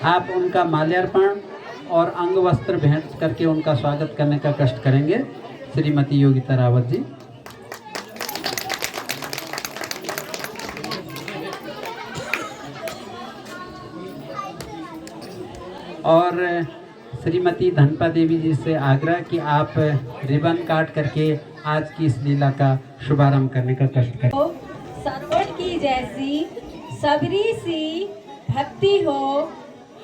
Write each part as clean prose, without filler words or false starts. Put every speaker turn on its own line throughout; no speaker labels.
आप उनका माल्यार्पण और अंग वस्त्र भेंट करके उनका स्वागत करने का कष्ट करेंगे। श्रीमती योगिता रावत जी। और श्रीमती धनपा देवी जी से आग्रह कि आप रिबन काट करके आज की इस लीला का शुभारंभ करने का कष्ट करें।
सरवट की जैसी सबरी सी भक्ति हो,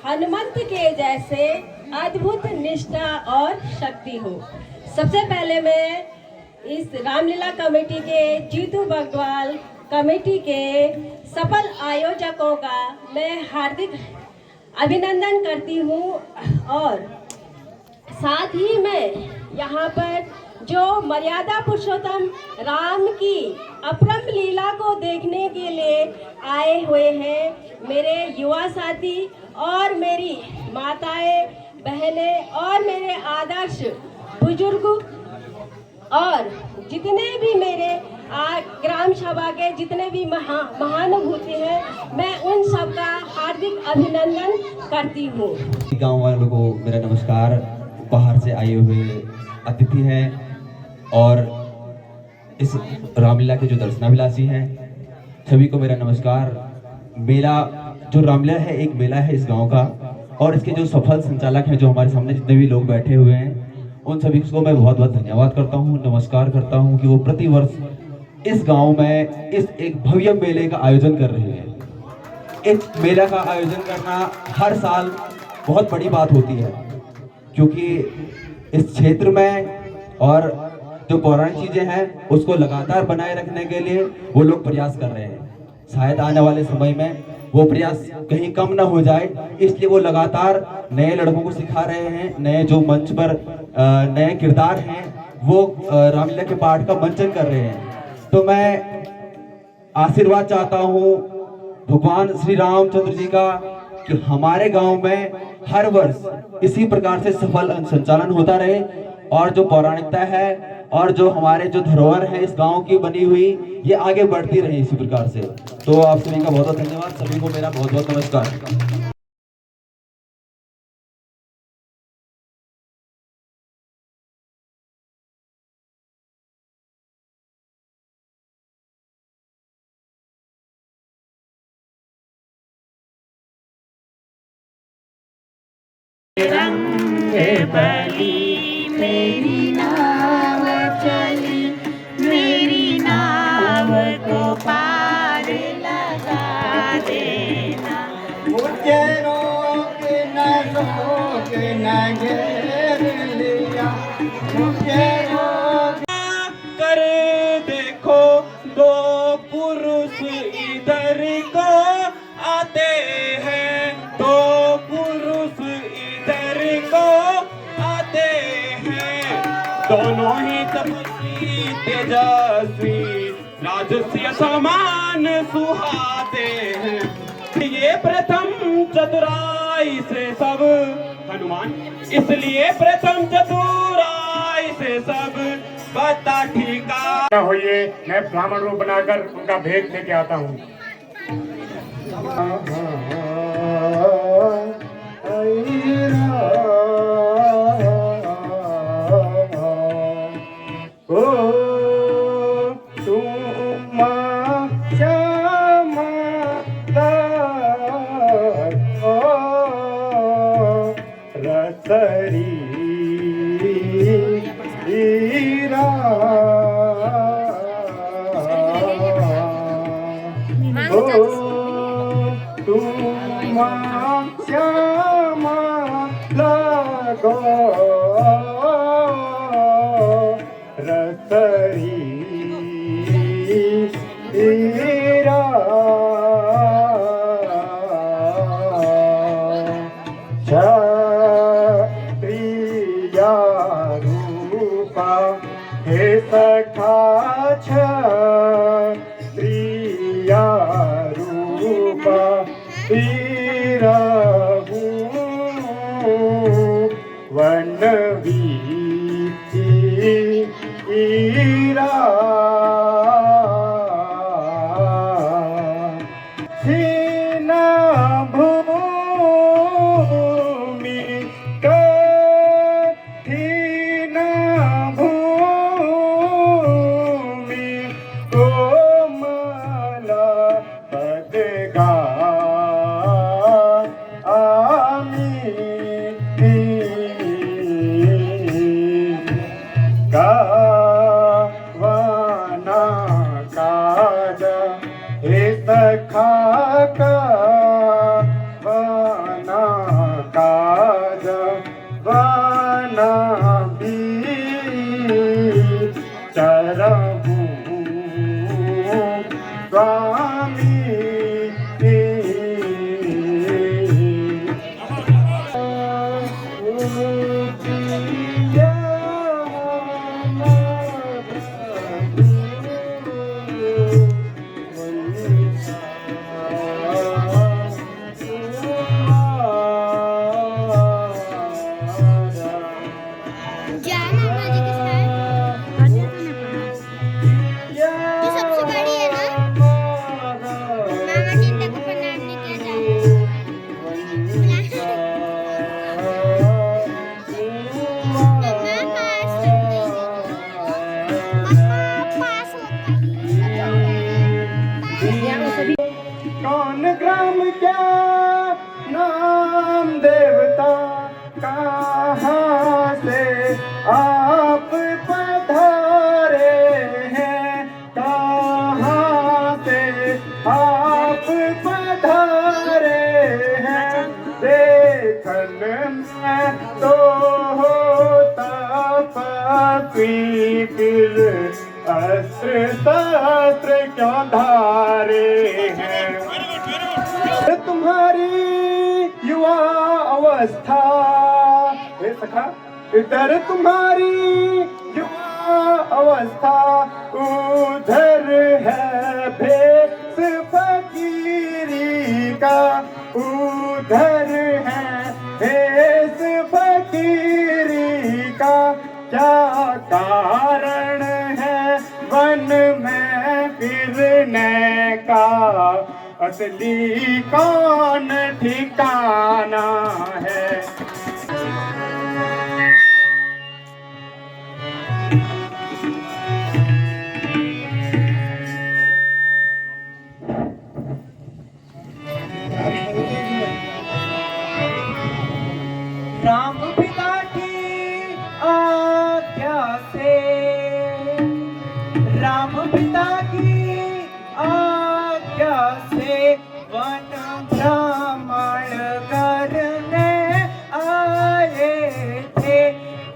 हनुमंत के जैसे अद्भुत निष्ठा और शक्ति हो। सबसे पहले मैं इस रामलीला कमेटी के जीतू बगवाल कमेटी के सफल आयोजकों का मैं हार्दिक अभिनंदन करती हूँ और साथ ही मैं यहाँ पर जो मर्यादा पुरुषोत्तम राम की अपरम लीला को देखने के लिए आए हुए हैं मेरे युवा साथी और मेरी माताएं बहनें और मेरे आदर्श बुजुर्ग और जितने भी मेरे ग्राम सभा के जितने भी महानुभूति हैं, मैं उन सब का हार्दिक अभिनंदन करती हूँ।
गांव वालों को मेरा नमस्कार। बाहर से आए हुए अतिथि हैं और इस रामलीला के जो दर्शनाभिलाषी हैं, सभी को मेरा नमस्कार। मेला जो रामलीला है एक मेला है इस गांव का, और इसके जो सफल संचालक हैं, जो हमारे सामने जितने भी लोग बैठे हुए हैं, उन सभी को मैं बहुत बहुत धन्यवाद करता हूँ, नमस्कार करता हूँ कि वो प्रतिवर्ष इस गांव में इस एक भव्य मेले का आयोजन कर रहे हैं। इस मेला का आयोजन करना हर साल बहुत बड़ी बात होती है, क्योंकि इस क्षेत्र में और जो पौराणिक चीजें हैं उसको लगातार बनाए रखने के लिए वो लोग प्रयास कर रहे हैं। शायद आने वाले समय में वो प्रयास कहीं कम ना हो जाए, इसलिए वो लगातार नए लड़कों को सिखा रहे हैं। नए जो मंच पर नए किरदार हैं वो रामलीला के पाठ का मंचन कर रहे हैं। तो मैं आशीर्वाद चाहता हूँ भगवान श्री रामचंद्र जी का कि हमारे गांव में हर वर्ष इसी प्रकार से सफल संचालन होता रहे, और जो पौराणिकता है और जो हमारे जो धरोहर है इस गांव की बनी हुई, ये आगे बढ़ती रहे इसी प्रकार से। तो आप सभी का बहुत बहुत धन्यवाद। सभी को मेरा बहुत बहुत नमस्कार।
रंग बली मेरी नाव चली, मेरी नाव को पार लगा देना।
मुझे रोक न रोक न घेर लिया, मुझे रोक
कर देखो दो पुरुष इधर को आते हैं, दो पुरुष इधर को आते हैं। दोनों ही तपस्वी तेजस्वी, राजसी समान सुहाते हैं। ये प्रथम चतुराई से सब हनुमान, इसलिए प्रथम चतुराई से सब बता ठीका
होइए। मैं ब्राह्मण रूप बनाकर उनका भेद लेके आता हूँ। जमाना का जमाना भी चरबू स्वामी
क्या मामा जी के साथ ये सबसे बड़ी है ना मामा जी को प्रणाम नहीं किया जाए तो मैं पास
कौन ग्राम क्या नाम देवता कहाँ से आप पधारे हैं कहाँ से आप पधारे हैं देखन में तो होता पापी फिर अस्त्र शस्त्र क्यों धारे हैं तुम्हारी युवा अवस्था हे सखा इधर तुम्हारी युवा अवस्था उधर है भेष फकीरी का उधर है भेष फकीरी का क्या कारण है वन में फिरने का असली कौन ठिकाना है
राम पिता की आज्ञा से राम पिता की आज्ञा से वन भ्रमण करने आए थे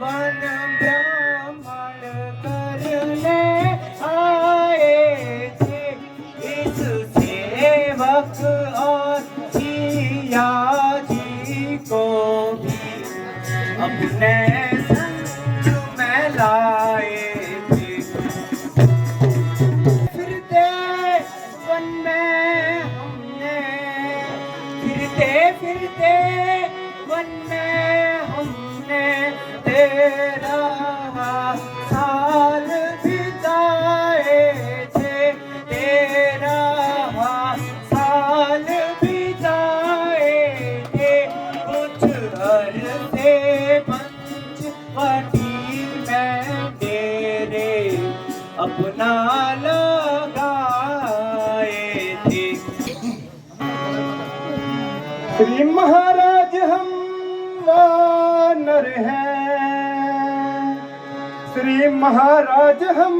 वन भ्रमण करने आए थे इस सेवक और जिया जी को भी अपने संग में लाए थे फिरते वन में हमने फिरते वन में हमने 13 साल बिताए थे 13 साल बिताए थे कुछ अरसे पंचवटी में डेरे अपना लगाए थे
श्री महाराज हम वानर हैं श्री महाराज हम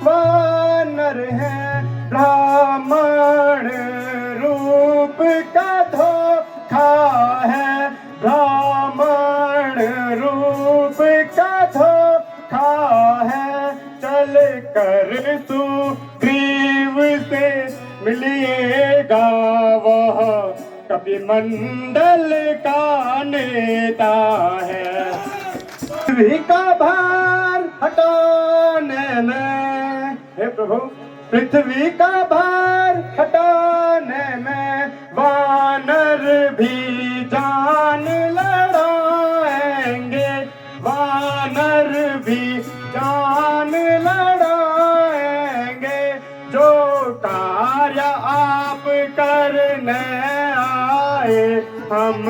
वानर हैं ब्राह्मण रूप का धोखा है ब्राह्मण रूप का धोखा है चल कर सुग्रीव से मिलिएगा वह कवि मंडल का नेता है पृथ्वी का भार हटाने में हे प्रभु पृथ्वी का भार हटाने में वानर भी जान लड़ाएंगे वानर भी जान लड़ाएंगे जो कार्य आप करने आए हम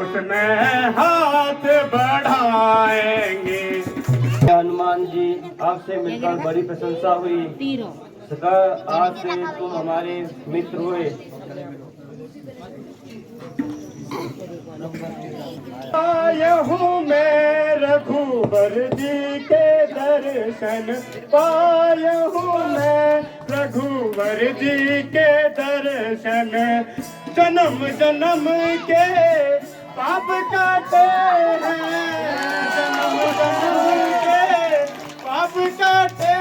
उसमें हाथ बढ़ाएंगे
हनुमान जी आपसे मिलकर बड़ी प्रशंसा हुई सका आज से तुम हमारे मित्र हुए
आया हूँ मैं रघुवर जी के दर्शन पाया हूँ मैं रघुवर जी के दर्शन
जन्म जन्म के पाप काटे हैं, जन्म जन्म के पाप काटे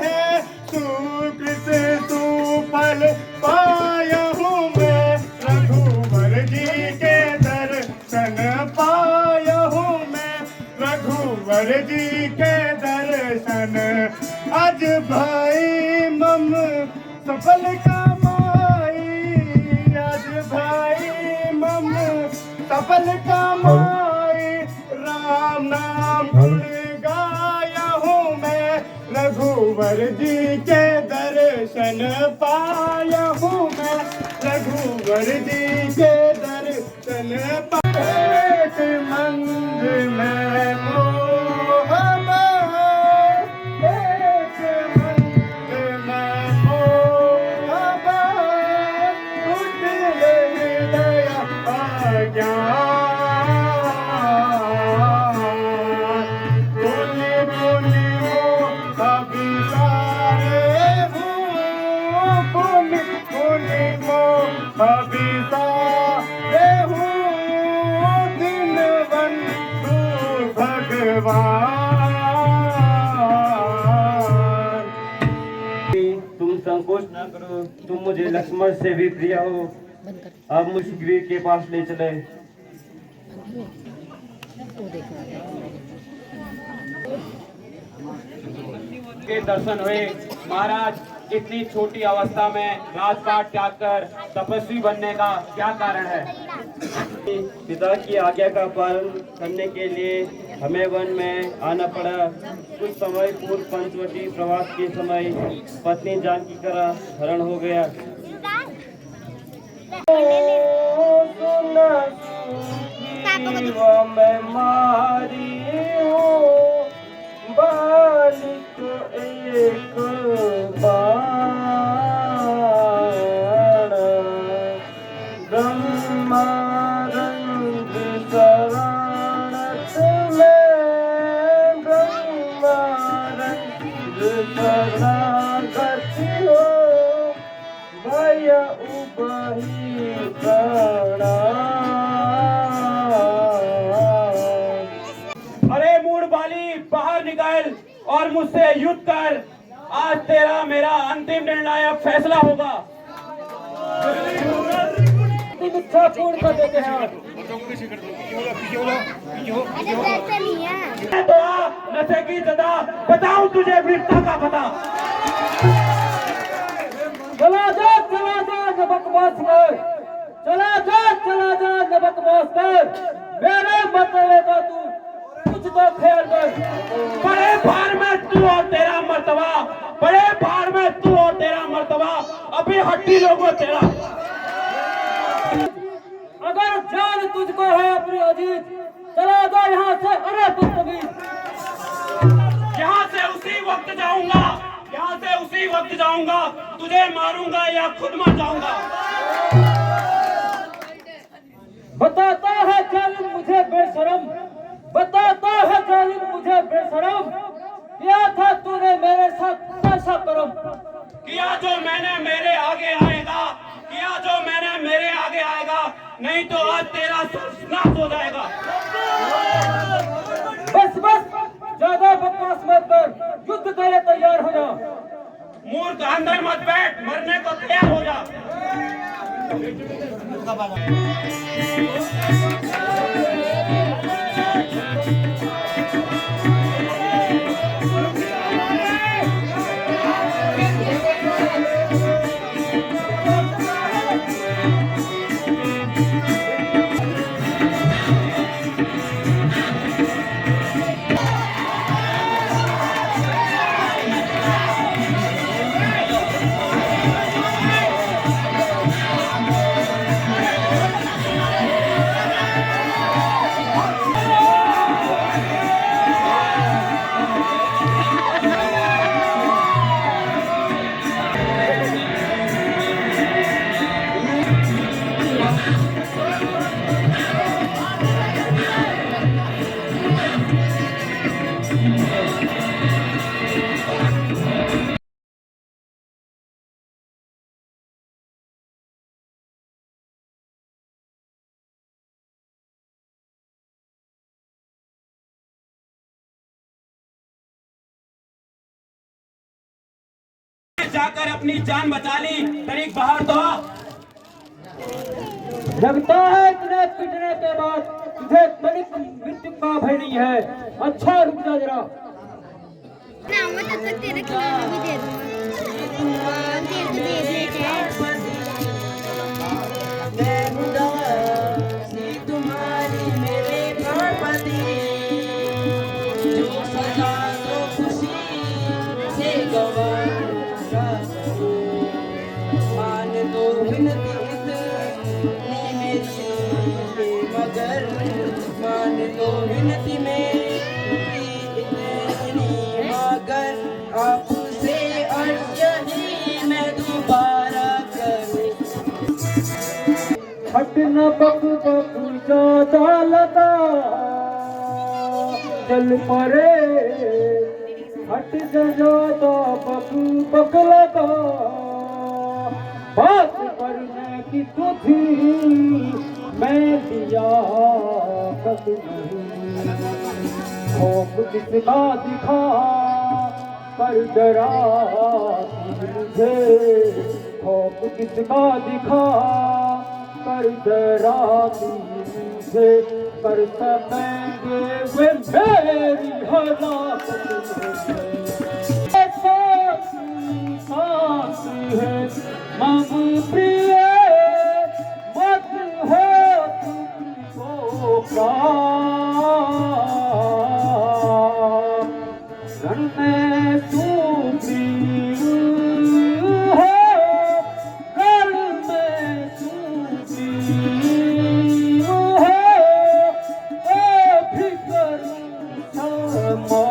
हैं, सुकृत सुफल पाया हूँ मैं, रघुवर जी के दर्शन पाया हूँ मैं, रघुवर जी के दर्शन। आज भाई मम सफल कमाई, आज भाई मम सफल कमाई, राम नाम गुण गाया हूँ मैं, रघुवर जी के दर्शन पाया हूँ मैं, रघुवर जी के दर्शन पाए मंद में मोह माया, एक मंद में मोह माया, टूट गया अज्ञान, बोली बोली हो अभिसारे हूँ, बोली बोली हो अभिसारे हूँ, दिन बंधु भगवान।
तुम संकोच न करो, तुम मुझे लक्ष्मण से भी प्रिय हो, अब मुझ वीर के पास ले चले।
के दर्शन हुए। महाराज, इतनी छोटी अवस्था में राजपाट त्याग कर तपस्वी बनने का क्या कारण है?
पिता की आज्ञा का पालन करने के लिए हमें वन में आना पड़ा। कुछ समय पूर्व पंचवटी प्रवास के समय पत्नी जानकी का हरण हो गया।
मैं मारी हूँ बालिक एक बाण, ब्रह्मानंद शरणत में, ब्रह्मानंद शरणागति हो, भय उबही प्रणाम।
अरे मूढ़ बाली, बाहर निकल और मुझसे युद्ध कर। आज तेरा मेरा अंतिम निर्णायक फैसला होगा।
इच्छा पूर्ण कर देते हैं।
नशे की सदा बताऊं तुझे वीरता का पता।
चला जा नबकवास कर, चला जा नबकवास कर, मेरे मतले का तू कुछ तो ख्याल कर।
बड़े भार में तू और तेरा मर्तबा, बड़े भार में तू और तेरा मर्तबा, अभी हड्डी लोगों तेरा।
अगर जान तुझको है अपनी अजीत, चला जा यहाँ से। अरे पुस्तवीर,
यहाँ से उसी वक्त जाऊंगा, यहाँ से उसी वक्त जाऊंगा, तुझे मारूंगा या खुद मर जाऊंगा।
बताता है जालिम मुझे बेशरम, बताता है जालिम मुझे बेशरम, किया था तूने मेरे साथ कैसा करम।
किया जो मैंने मेरे आगे आएगा, किया जो मैंने मेरे आगे आएगा, नहीं तो आज तेरा सर्वनाश हो जाएगा।
बस ज्यादा बकवास मत कर, युद्ध के लिए तैयार हो जा।
मूर्ख अंदर मत बैठ, मरने को तैयार हो जा। जाकर अपनी जान बचा ली। तरीक बाहर तो आ।
लगता है इतने पिटने के बाद तुझे तनिक मृत्यु का भय नहीं है। अच्छा रुक जा जरा।
ना मैं तब तक तेरे खिलौने भी दे दूंगा। तेरे को दे देते हैं।
तुम्हारी मेरे प्राणपति जो सजा दो खुशी से गवारा मान दो विनती इतनी मेरी मगर मान दो विनती मेरी इतनी मगर आपसे अर्ज ही मैं दोबारा करूं।
हट न बक बक ज्यादा लगा चल परे। हट जा ज्यादा बक बक लगा बात करने की तो थी मैं दिया कद नहीं। खौफ किसका दिखा कर डरा मुझे। खौफ किसका दिखा कर डराती मुझे। कर सकेंगे वे मेरी हलाकत है मम प्रिय मत हो तुमको रण में तू प्रिय हो रण में तू प्रिय हो भी करूं क्षमा।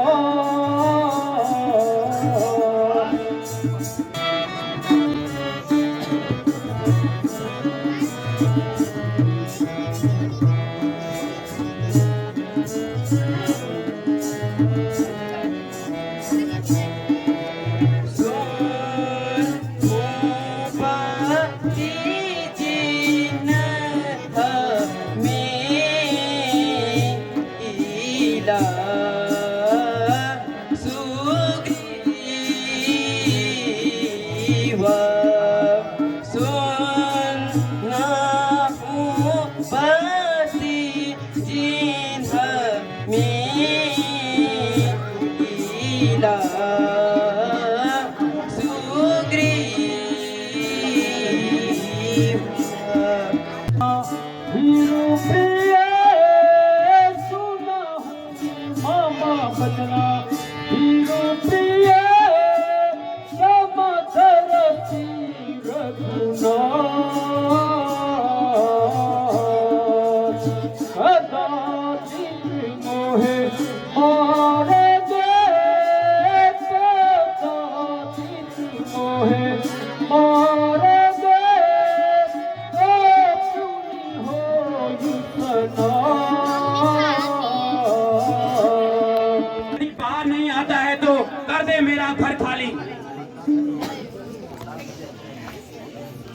बाहर नहीं आता है तो कर दे मेरा घर खाली।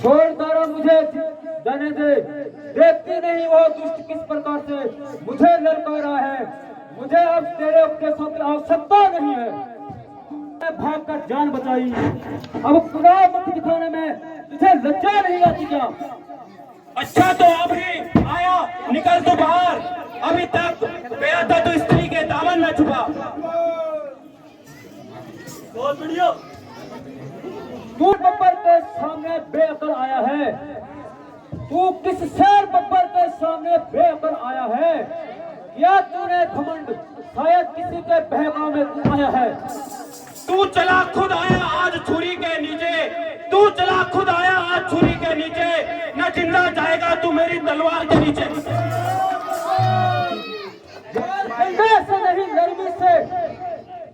छोड़ तारा मुझे जाने दे। देखती नहीं वो दुष्ट किस प्रकार से मुझे ललकारा है। मुझे अब तेरे उपदेशों की आवश्यकता नहीं है। मैं भागकर जान बचाई। अब खुदा मुख दिखाने में तुझे लज्जा नहीं आती क्या?
अच्छा तो अभी आया, निकल तो बाहर। अभी तक गया था तो स्त्री के दामन में छुपा।
बहुत बढ़िया। तू बब्बर के सामने बेअकल आया है। तू किस शेर बब्बर के सामने बेअकल आया है? या तूने घमंड शायद किसी के बहकावे में तू आया है?
तू चला खुद आया आज छुरी के नीचे। तू चला खुद आया आज छुरी के नीचे। न जिंदा जाएगा तू मेरी तलवार के नीचे।
डंडे से नहीं नरमी से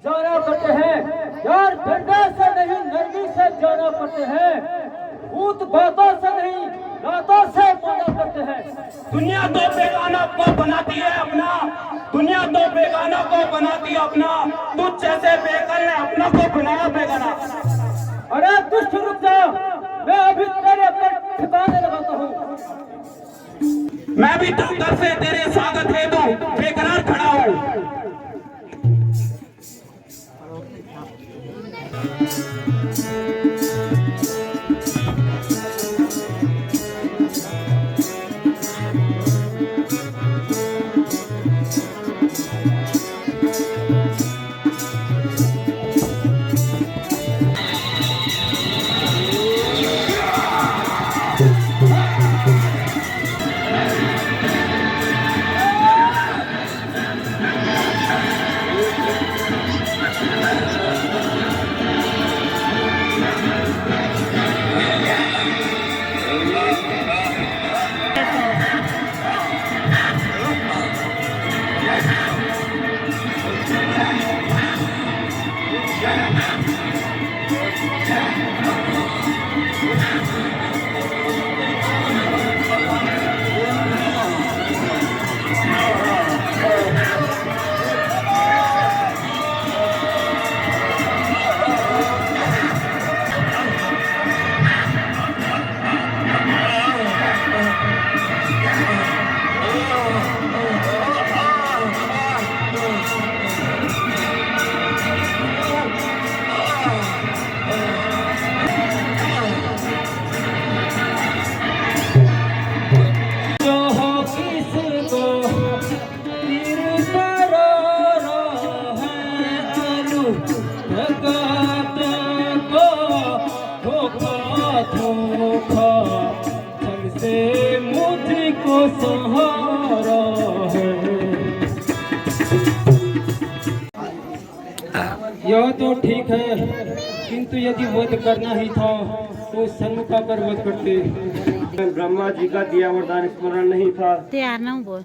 जाना करते हैं यार। डंडे से नहीं नरमी से जाना करते हैं। भूत बातों से नहीं बातों से माना करते हैं।
दुनिया तो बेगाना को बनाती है अपना। दुनिया तो बेगाना को बनाती है अपना। तुझ जैसे बेकर ने अपना को बनाया बेगाना।
अरे दुष्ट रुक जा। मैं अभी तेरे पर ठिकाने लगाता हूँ।
मैं भी तो घर से तेरे स्वागत हेतु बेकरार खड़ा हूँ।
यह तो ठीक है, किंतु यदि वध करना ही था तो सन्मुख आकर वध करते।
ब्रह्मा जी का दिया वरदान स्मरण नहीं था।
तैयार ना हो बोल।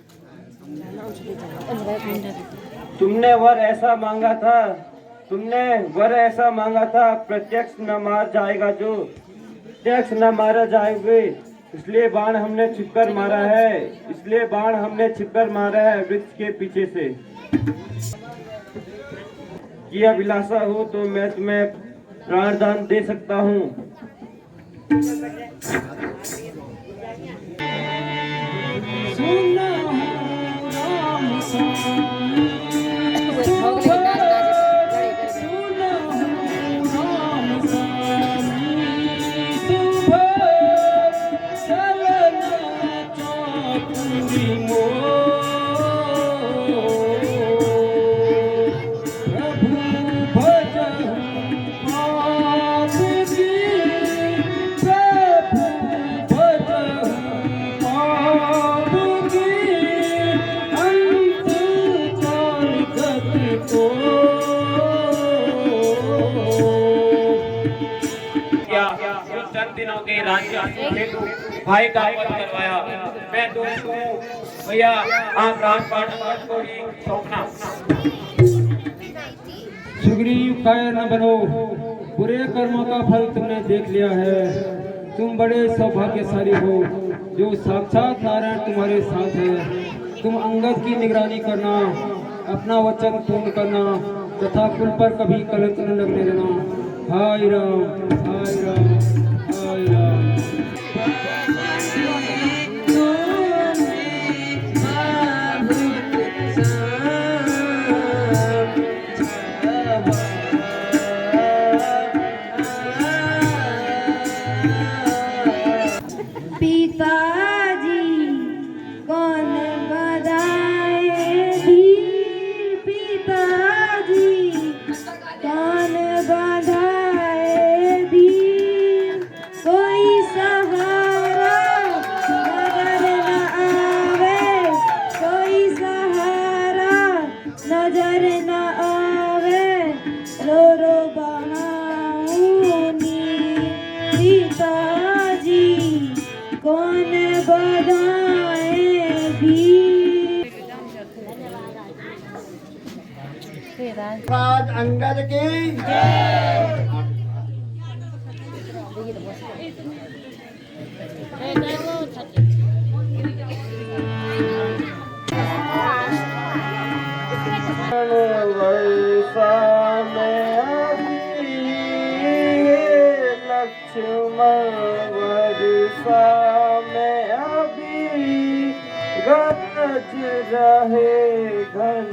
तुमने वर ऐसा मांगा था, प्रत्यक्ष न मार जाएगा जो, प्रत्यक्ष न मारा जाएगा, इसलिए बाण हमने छिपकर मारा है, वृक्ष के पीछे से। की अभिलाषा हो तो मैं तुम्हें प्राणदान दे सकता हूँ।
दिनों के राज्य हेतु भाई का वध करवाया। मैं दोस्त हूँ भैया, आप राजपाट को ही सौंपना।
सुग्रीव कायर न बनो, बुरे कर्मों का फल तुमने देख लिया है। तुम बड़े सौभाग्यशाली हो जो साक्षात नारायण तुम्हारे साथ है। तुम अंगद की निगरानी करना, अपना वचन पूर्ण करना तथा कुल पर कभी कलंक न लगने देना। हाय राम, हाय राम, हाय राम।
राज अंगद की लक्ष्मण वर्षा में अभी गरज रहे घन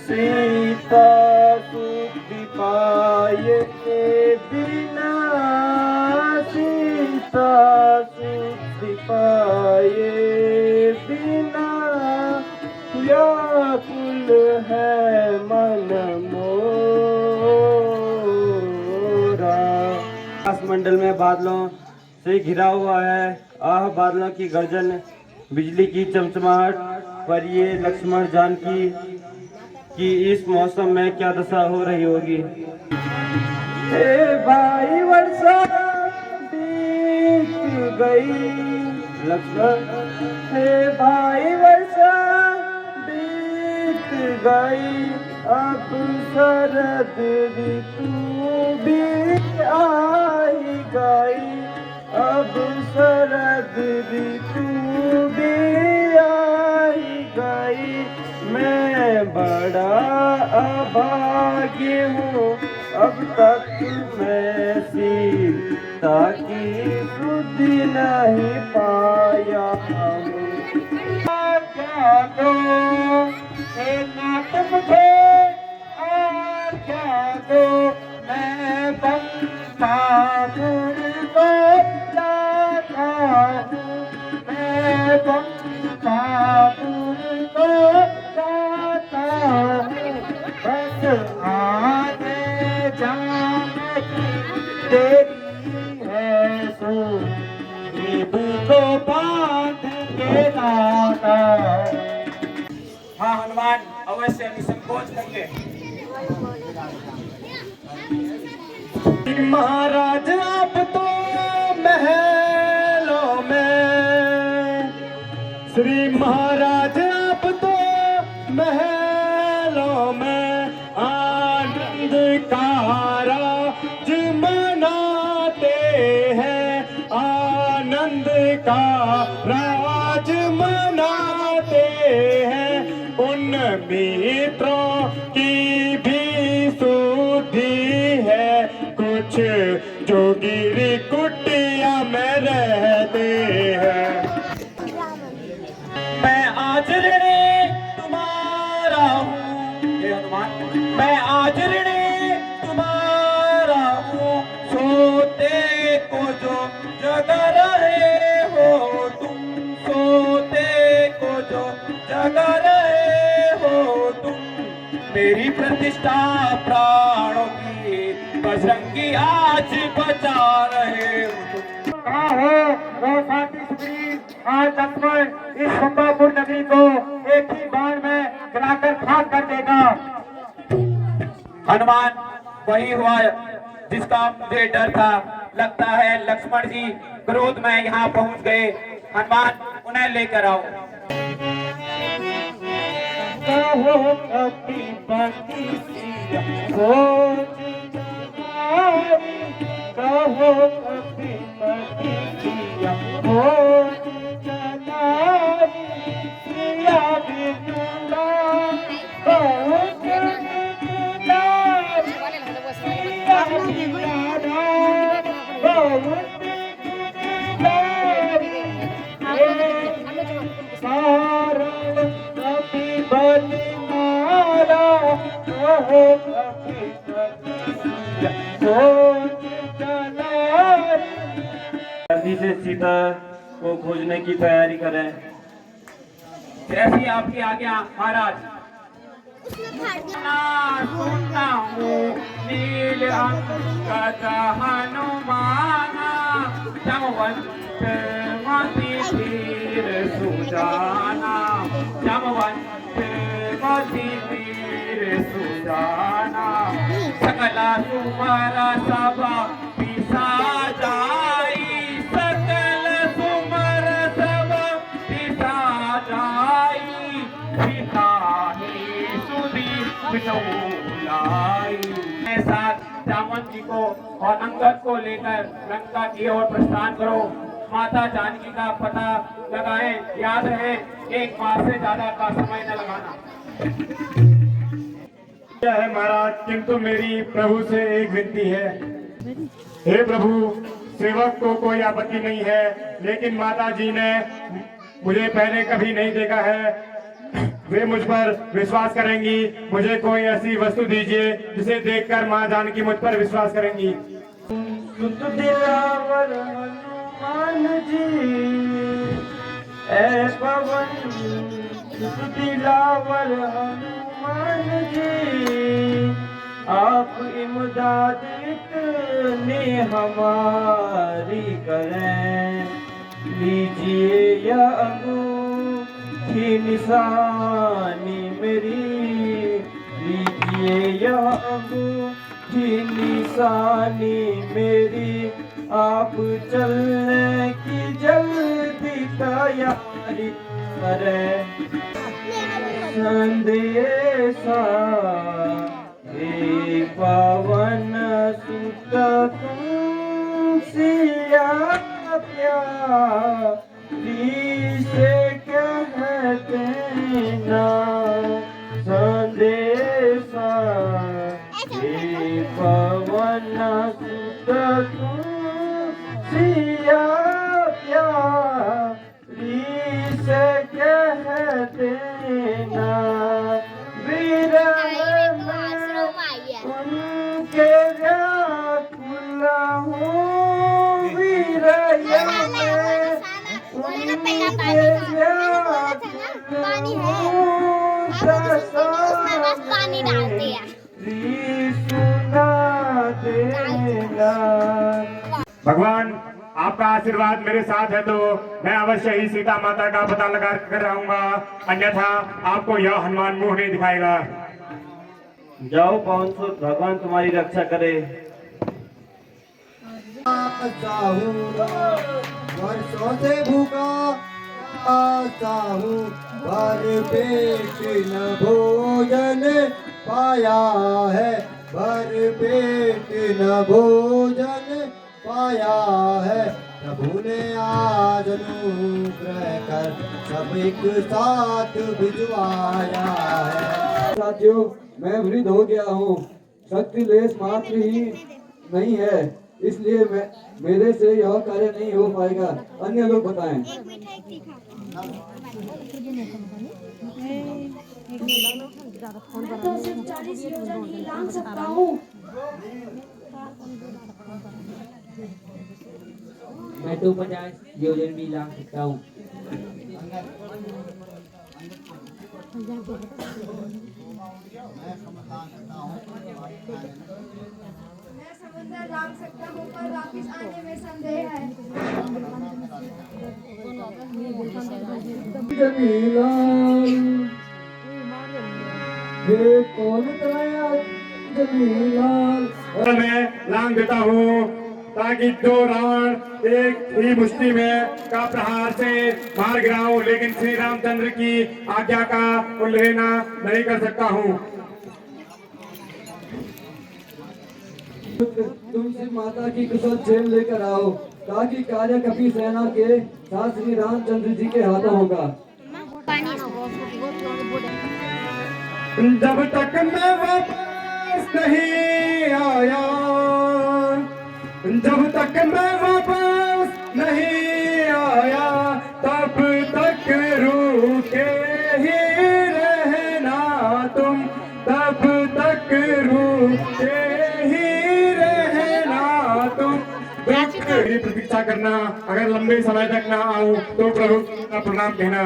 सीता सुखी पाए बिना, सीता सुखी पाए बिना व्याकुल है मन मोरा। आकाशमंडल में बादलों से घिरा हुआ है, आह बादलों की गर्जन, बिजली की चमचमाहट पर ये लक्ष्मण जानकी कि इस मौसम में क्या दशा हो रही होगी। हे भाई वर्षा बीत गई लक्ष्मण, हे भाई वर्षा बीत गई, अब शरद ऋतु भी आई गई, अब शरद ऋतु भी आई गई। मैं बड़ा अभाग्य हूँ, अब तक मैं सीता की सुधि नहीं पाया हूँ। क्या दो हे नाथ मुझे, क्या दो मैं बहादुर को जाता हूँ, मैं बहादुर को जाता हूँ। बस आने जाने की देरी है, सो ये को बांध के लाता।
अवश्य निसंकोच करिए।
महाराज आप तो महलों में, श्री महाराज आप तो महलों में आनंद का राज मनाते हैं, आनंद का राज मनाते हैं। उन मित्रों की भी सुधि है, कुछ जो गिरी कुटिया में रहते हैं।
मैं आज ऋणी तुम्हारा हूँ, हे हनुमान, मैं आज ऋणी तुम्हारा हूँ। सोते को जो जगा रहे हो तुम, सोते को जो जगा रहे हो तुम। मेरी प्रतिष्ठा प्राणों की बजरंगी आज बचा रहे हो तुम।
कहाँ हो वो शांति सुग्रीव? आज लक्ष्मण इस शंबापुर नगरी को एक ही बाण में जलाकर खाक कर देगा।
हनुमान, वही हुआ जिसका मुझे डर था। लगता है लक्ष्मण जी क्रोध में यहाँ पहुँच गए। हनुमान, उन्हें लेकर आओ।
कहो कभी बाकी खोज जगाई, कहो कभी बाकी खोज जगाई। सिया बिनुला बहुत दुलारी, सिया बिनुला बहुत दुलारी। कारण कभी बलि मारा, कहो कभी खोज जलारी।
जल्दी से सीता को खोजने की तैयारी करें।
जैसी आपकी आज्ञा महाराज। सुनता हूँ नील अंगद हनुमाना, जमवंत मति वीर सुजाना, जमवंत मति वीर सुजाना। सकला सुमर सभा पिसा जाई, सकल सुमर सभा पिसा जाई। पिता ही सुधी बिनौलाई। मेरे साथ जामवंत जी को और अंगद को लेकर लंका की ओर प्रस्थान करो। माता जानकी का पता लगाएं। याद रहे, एक मास से ज्यादा का समय न लगाना।
क्या है महाराज, किंतु मेरी प्रभु से एक विनती है। हे प्रभु, सेवक को कोई आपत्ति नहीं है, लेकिन माता जी ने मुझे पहले कभी नहीं देखा है। वे मुझ पर विश्वास करेंगी। मुझे कोई ऐसी वस्तु दीजिए जिसे देखकर माँ जानकी मुझ पर विश्वास करेंगी।
सुत दिलावर हनुमान जी, ऐ पवन सुत दिलावर हनुमान जी। आप इमदाद इतनी हमारी करें, लीजिए यह अंगूठी निशानी मेरी, लीजिए यह अंगूठी निशानी मेरी। आप चलने की जल्दी तैयारी करें। संदेशा हे पवन सुत तुम सिया प्यारी से कहते ना। संदेशा हे पवन सुत तुम सिया प्यारी से कहते ना। उनके व्याकुल हूँ वीरया में, उनके व्याकुल हूँ
पानी डालते हैं।
सुना देना।
भगवान, आपका आशीर्वाद मेरे साथ है तो मैं अवश्य ही सीता माता का पता लगा कर रहूंगा, अन्यथा आपको यह हनुमान मुंह नहीं दिखाएगा।
जाओ पवन सुत, भगवान तुम्हारी रक्षा करे।
वर्षों से भूखा आता हूँ, भर पेट न भोजन पाया है, भर पेट न भोजन पाया है। प्रभु ने आज अनुग्रह कर सब एक साथ भिजवाया है।
साथियों, मैं वृद्ध हो गया हूँ, शक्ति लेस मात्र ही नहीं है, इसलिए मेरे से यह कार्य नहीं हो पाएगा। अन्य लोग बताएं।
मैं तो सिर्फ 40 योजन ही लांग सकता हूँ।
मैं तो 50 योजन भी लांग सकता हूँ।
मैं समुद्र लांग सकता हूँ पर वापस आने में संदेह है।
ये कौन कराया जमीलाल?
और मैं लांग देता हूँ ताकि दो रावण एक ही मुष्टि में का प्रहार से मार गिराऊं, लेकिन श्री रामचंद्र की आज्ञा का उल्लंघन नहीं कर सकता हूँ।
तुम श्री माता की कुशल क्षेम लेकर आओ, ताकि कार्य कपि सेना के साथ श्री रामचंद्र जी के हाथों होगा।
जब तक मैं वापस नहीं आया, जब तक मैं वापस नहीं आया, तब तक रूठे ही रहना तुम, तब तक रूठे ही रहना तुम। मेरी प्रतीक्षा करना, अगर लंबे समय तक ना आऊं तो प्रभु का प्रणाम कहना।